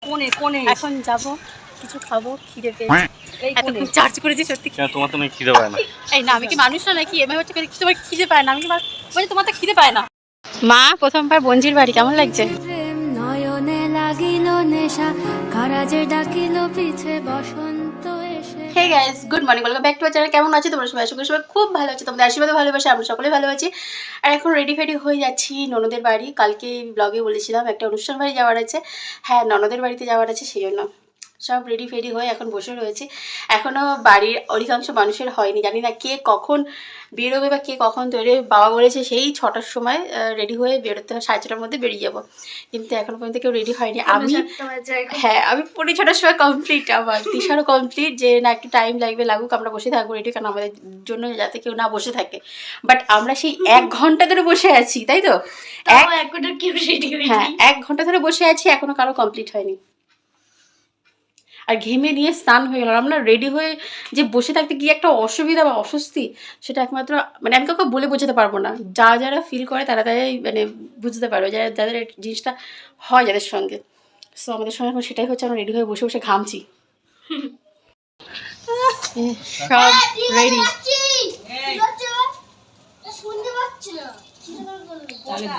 কোনে কোনে এখন যাব কিছু খাবো, খিদে পেয়েছে। এত চার্জ করেছি সত্যি। তোমার তো খিদে পায় না? এই না, আমি কি মানুষ না নাকি? এমনি হচ্ছে তোমার খিদে পায় না? আমি কি বলছি তোমার তো খিদে পায় না? মা প্রথমবার বঞ্জির বাড়ি, কেমন লাগছে? নয়নে লাগিল নেশা, কারাজে ডাকিল পিছে বসন্ত এসে। Hey guys, good morning, welcome back to our channel. কেমন আছো তোমরা সবাই? আশা করি সবাই খুব ভালো আছে। তোমাদের আশীর্বাদে ভালোবাসে আমরা সকলে ভালো আছি। আর এখন রেডি ফেডি হয়ে যাচ্ছি ননদের বাড়ি। কালকে ব্লগে বলেছিলাম একটা অনুষ্ঠান বাড়ি যাওয়ার আছে। হ্যাঁ, ননদের বাড়িতে যাওয়ার আছে, সেই জন্য সব রেডি ফেডি হয়ে এখন বসে রয়েছে। এখনও বাড়ির অধিকাংশ মানুষের হয়নি, জানি না কে কখন বেরোবে বা কে কখন তৈরি। বাবা বলেছে সেই 6টার সময় রেডি হয়ে বেরোতে হয়, 6:30টার মধ্যে বেরিয়ে যাব, কিন্তু এখনও পর্যন্ত কেউ রেডি হয়নি। আমি হ্যাঁ, আমি 6:45টার সময় কমপ্লিট, আমার তিশারও কমপ্লিট, যে না একটু টাইম লাগবে, লাগুক, আমরা বসে থাকবো রেডি, কারণ আমাদের জন্য যাতে কেউ না বসে থাকে। বাট আমরা সেই 1 ঘন্টা ধরে বসে আছি, তাই তো? 1 ঘন্টা কেউ রেডি হয়নি। হ্যাঁ, 1 ঘন্টা ধরে বসে আছি, এখনও কারো কমপ্লিট হয়নি। আর ঘেমে নিয়ে স্নান হয়ে গেল। আমরা রেডি হয়ে যে বসে থাকতে কি একটা অসুবিধা বা অস্বস্তি, সেটা একমাত্র মানে আমি কাউকে বলে বোঝাতে পারবো না। যারা ফিল করে তারা তারাই মানে বুঝতে পারবে, যাদের জিনিসটা হয় যাদের সঙ্গে। সো আমাদের সঙ্গে এখন সেটাই হচ্ছে, আমরা রেডি হয়ে বসে বসে ঘামছি। সব রেডি।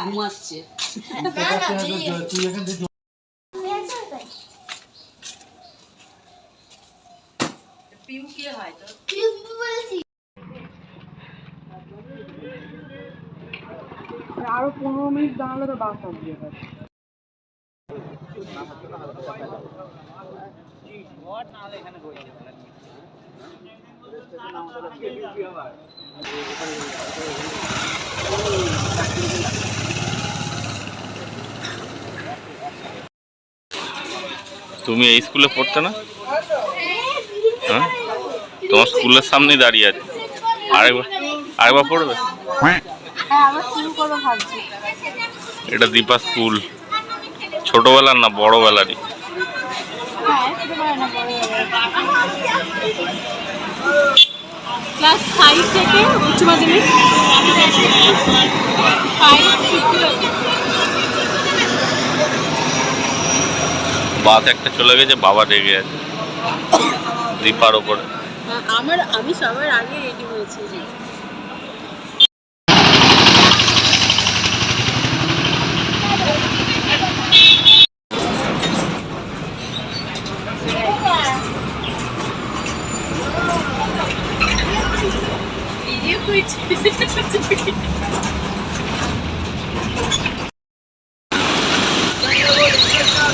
ঘুমাচ্ছে। আরো 15 মিনিট দাঁড়ালে তো বাস হবে। তুমি এই স্কুলে পড়তে না? হ্যাঁ, তোমার স্কুলের সামনেই দাঁড়িয়ে আছে। আরেকবার পড়বে? এটা দীপা স্কুল, ছোটবেলার না বড়বেলারই। ক্লাস 5 থেকে উচ্চ মাধ্যমিক বাস একটা চলে গেছে, বাবা রেগে আছে দীপার ওপরে। আমি সবার আগে রেডি হয়েছি।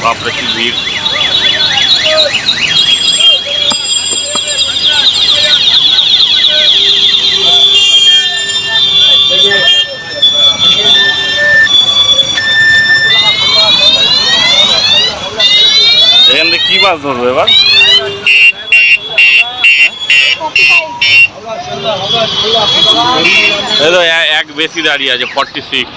বাপরে কি ভিড়! এখান থেকে কি বাস ধরবো এবার? এই তো এক বেশি দাঁড়িয়ে আছে, 46।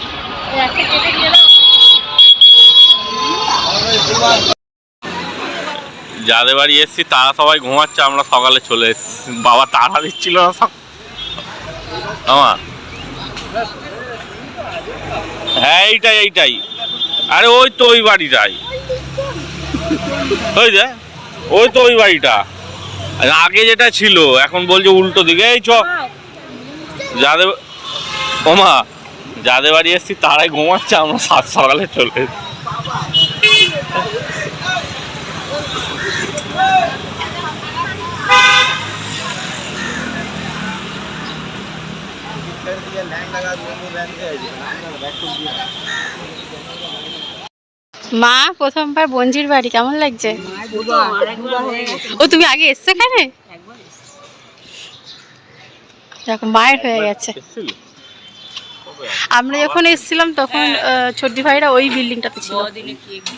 যাদের বাড়ি এসছি তারা সবাই ঘুমাচ্ছে, আমরা সকালে চলে এসছি। বাবা তাড়া দিচ্ছিল না সব আমার। হ্যাঁ, এইটাই। আরে ওই তো ওই বাড়িটাই, ওই যে ওই তো ওই বাড়িটা আগে যেটা ছিল, এখন বলছে উল্টো দিকে। এই চ, যাদের ওমা যাদের বাড়ি এসছি তারাই ঘুমাচ্ছে, আমরা সকালে চলে এসছি। মা প্রথমবার বঞ্জির বাড়ি, কেমন লাগছে? ও তুমি আগে এসছো এখানে? দেখো মায়ের হয়ে গেছে। আমরা যখন এসেছিলাম তখন ছোট্টি ভাইরা ওই বিল্ডিংটাতে ছিল,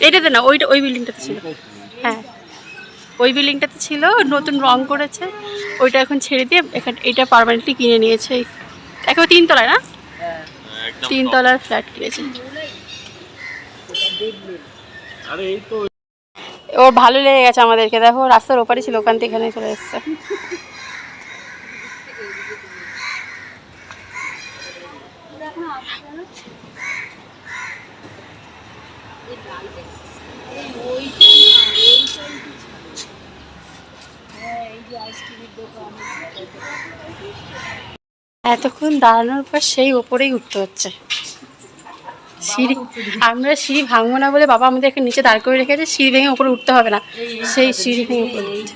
এটাতে না, ওই বিল্ডিংটাতে ছিল। হ্যাঁ, ওই বিল্ডিংটাতে ছিল, নতুন রং করেছে, ওইটা এখন ছেড়ে দিয়ে এখানে এটা পার্মানেন্টলি কিনে নিয়েছে। এখন 3 তলায় না, 3 তলার ফ্ল্যাট কিনেছে। ওর ভালো লেগে গেছে আমাদেরকে। দেখো রাস্তার ওপারে ছিল, ওখান থেকে এখানে চলে এসছে। এতক্ষণ দাঁড়ানোর পর সেই ওপরেই উঠতে হচ্ছে সিঁড়ি। আমরা সিঁড়ি ভাঙবো না বলে বাবা আমাদেরকে নিচে দাঁড় করে রেখেছে, সিঁড়ি ভেঙে উপরে উঠতে হবে না, সেই সিঁড়ি ভেঙে উপরে উঠছে।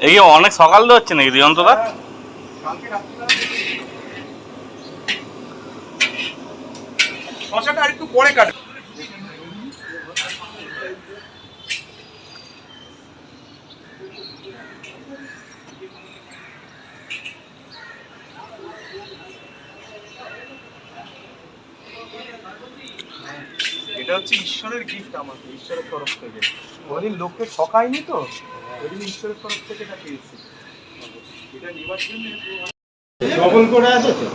এই অনেক সকাল দিয়ে হচ্ছে নাকি দিগন্তদা? শশাটা আর একটু পরে কাটে। এটা হচ্ছে ঈশ্বরের গিফট আমাকে, ঈশ্বরের তরফ থেকে। ওদিন লোককে ঠকায়নি তো, ওদিন ঈশ্বরের তরফ থেকে এটা পেয়েছি। এটা নিবার জন্য ডবল করে আছে তো?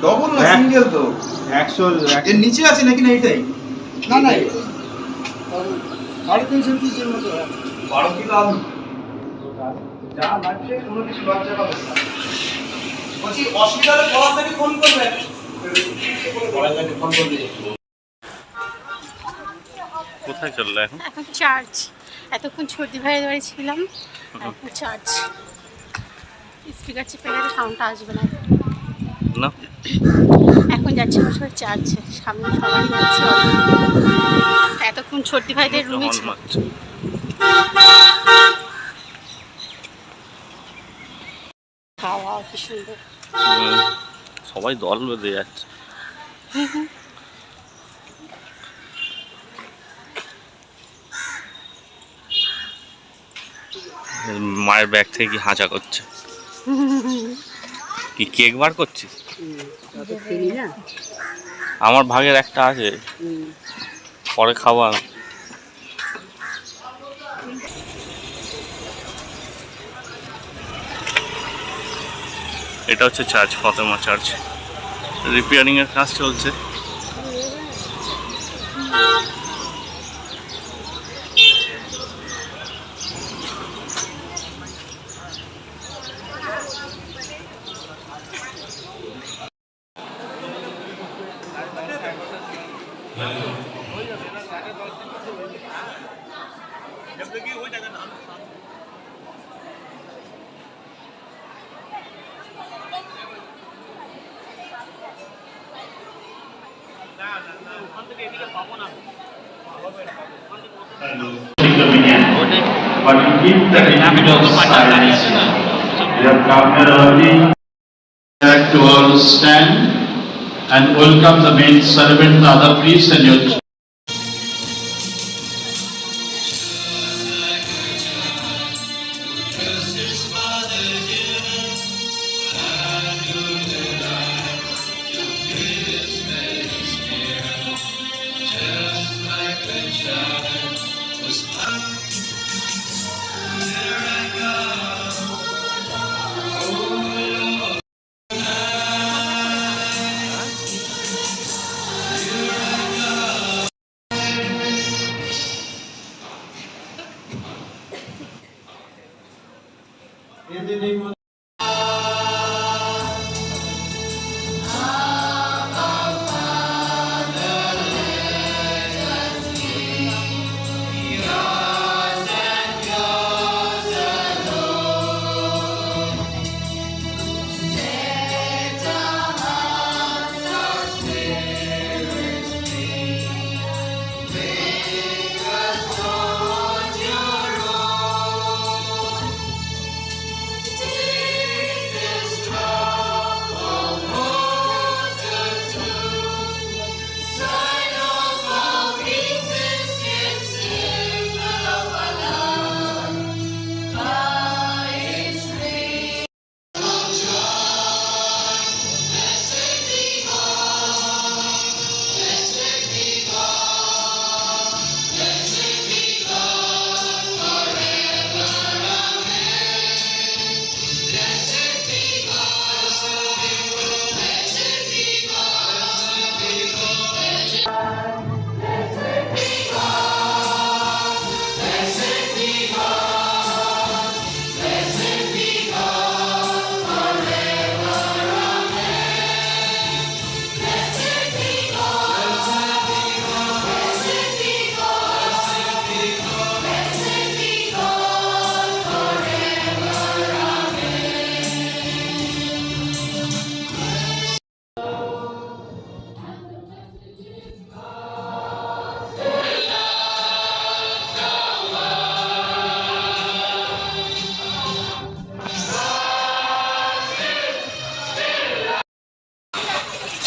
ডবল না, সিঙ্গেল তো। 100 এর নিচে আছে নাকি? না এটাই না না 350 পিসের মতো 12 কিলো আলু যা লাগছে কোনো কিছু লজ্জা পাবে না। বলছি অসুবিধা হলে পড়া থেকে ফোন করবেন, পড়া থেকে ফোন করে দিই। কোথায় চললো এখন? এখন চার্জ। এতক্ষণ সর্দি ভাইয়ের বাড়ি ছিলাম, এখন চার্জ। স্পিকার চেপে গেলে সাউন্ডটা আসবে না। না এখন যাচ্ছে বছর চার্জে, সামনে সবাই যাচ্ছে। এতক্ষণ সর্দি ভাইদের রুমে ছিল। খাওয়া কি সুন্দর, সবাই দল বেঁধে যাচ্ছে। মায়ের ব্যাগ থেকে কি হাঁচা করছে? কি কেক বার করছিস? আমার ভাগের একটা আছে, পরে খাবো আমি। এটা হচ্ছে চার্চ, ফতেমা চার্চ। রিপেয়ারিং এর কাজ চলছে। But you keep the individual silence. We have come here early. Back to all stand and welcome the main servant, the other priests and your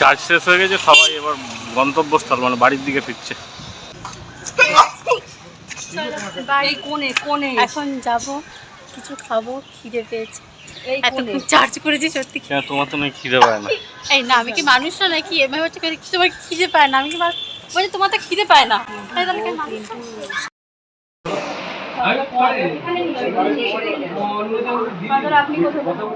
charge শেষ হয়ে গেছে, সবাই এবার গন্তব্যস্থল মানে বাড়ির দিকে ফিরছে। এই কোণে কোণে এখন যাব, কিছু খাবো, খিদে পেয়েছে। এতক্ষণ চার্জ করেছি সত্যি। কেন তোমার তো নাকি খিদে পায় না? এই না, আমি কি মানুষ না নাকি? এভাবে হচ্ছে তোমার খিদে পায় না? আমি কি বলছি তোমার তো খিদে পায় না? তাহলে কি মানুষ না? আপনি কোথায়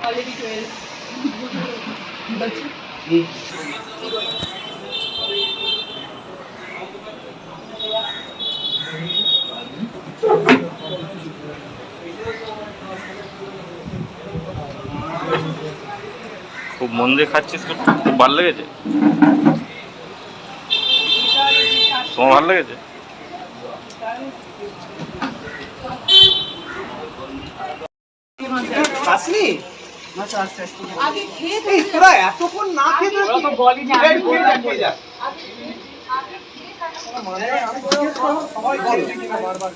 অলরেডি 12 খুব মন দিয়ে খাচ্ছিস তো? খুব ভালো লেগেছে? তোমার ভালো লেগেছে? আসলি আগে খেয়ে এই তোরা এতক্ষণ না খেয়ে তোরা তো বলি না খেয়ে যা সবাই বলে কিনা বারবার।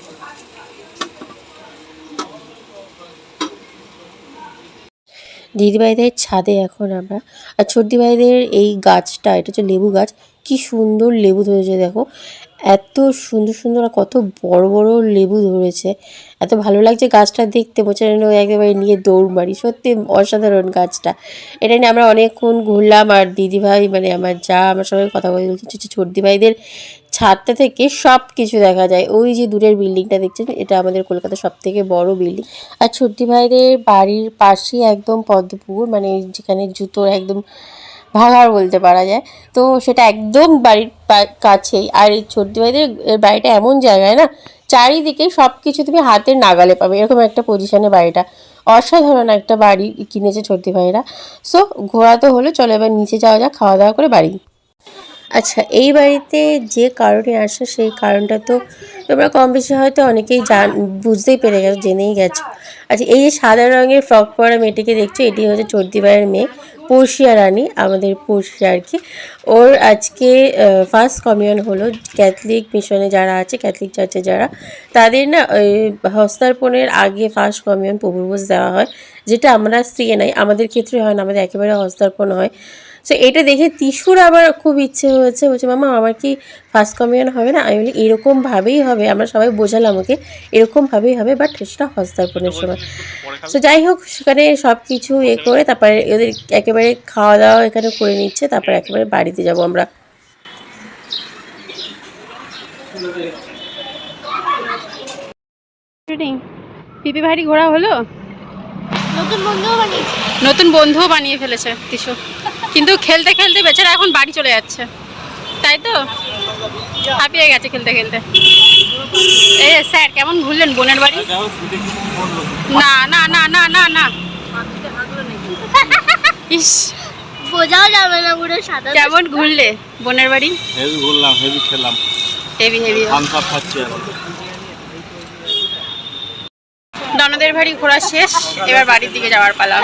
দিদিভাইদের ছাদে এখন আমরা, আর ছোট দিদিভাইদের এই গাছটা, এটা হচ্ছে লেবু গাছ, কি সুন্দর লেবু ধরেছে দেখো, এত সুন্দর সুন্দর আর কত বড় বড় লেবু ধরেছে, এত ভালো লাগছে গাছটা দেখতে, মনে হচ্ছে একেবারে নিয়ে দৌড় মারি, সত্যি অসাধারণ গাছটা। এটা নিয়ে আমরা অনেকক্ষণ ঘুরলাম, আর দিদিভাই মানে আমার যা আমার সবাই কথা বলছি, ছোট দিদিভাইদের ছাদটা থেকে সব কিছু দেখা যায়। ওই যে দূরের বিল্ডিংটা দেখছেন, এটা আমাদের কলকাতার সব থেকে বড় বিল্ডিং। আর ছোট্টি ভাইদের বাড়ির পাশেই একদম পদ্মপুকুর, মানে যেখানে জুতোর একদম ভাগাড় বলতে পারা যায়, তো সেটা একদম বাড়ির কাছেই। আর এই ছোট্টি ভাইদের বাড়িটা এমন জায়গায় না, চারিদিকে সব কিছু তুমি হাতের নাগালে পাবে, এরকম একটা পজিশনে বাড়িটা। অসাধারণ একটা বাড়ি কিনেছে ছোট্টি ভাইরা। সো ঘোরা তো হলো, চলো এবার নিচে যাওয়া যাক, খাওয়া দাওয়া করে বাড়ি। আচ্ছা, এই বাড়িতে যে কারণে আসা, সেই কারণটা তো তোমরা কম বেশি হয়তো অনেকেই বুঝতেই পেরে গেছো, জেনেই গেছো। আচ্ছা, এই যে সাদা রঙের ফ্রক পরা মেয়েটিকে দেখছো, এটি হচ্ছে চর্দি ভাইয়ের মেয়ে পর্ষিয়া রানী, আমাদের পর্ষিয়া আর কি। ওর আজকে ফার্স্ট কমিউন হলো। ক্যাথলিক মিশনে যারা আছে, ক্যাথলিক চার্চে যারা, তাদের না ওই হস্তার্পণের আগে ফার্স্ট কমিউন প্রভুভোজ দেওয়া হয়, যেটা আমরা স্ত্রী নাই, আমাদের ক্ষেত্রে হয় না, আমাদের একেবারে হস্তার্পণ হয়। সো এটা দেখে তিশুর আবার খুব ইচ্ছে হয়েছে, বলছে মামা আমার কি ফার্স্ট কমিউন হবে না? আমি বলি এরকমভাবেই হবে, আমরা সবাই বোঝালাম ওকে এরকমভাবেই হবে, বাট সেটা হস্তার্পণের সময়। সো যাই হোক, সেখানে সব কিছু করে তারপরে ওদের একেবারে খাওয়া দাওয়া এখানে করে নিচ্ছে, তারপরে একেবারে বাড়িতে যাব আমরা। পিপি ভাইরি ঘোরা হলো, নতুন বন্ধুও বানিয়ে ফেলেছে তিশু, কিন্তু খেলতে খেলতে বেচারা এখন বাড়ি চলে যাচ্ছে, তাই তো? হাঁপিয়ে গেছে খেলতে খেলতে। এই স্যার কেমন ঘুরলেন বোনের বাড়ি? না না না না না না, ইস বোঝাও যাবে না পুরো সাদা। কেমন ঘুরলে বোনের বাড়ি? হেভি ঘুরলাম, হেভি খেলাম, হেভি হেভি। আমসা খাচ্ছি এখন। ননদের বাড়ি ঘোরা শেষ, এবার বাড়ির দিকে যাওয়ার পালা।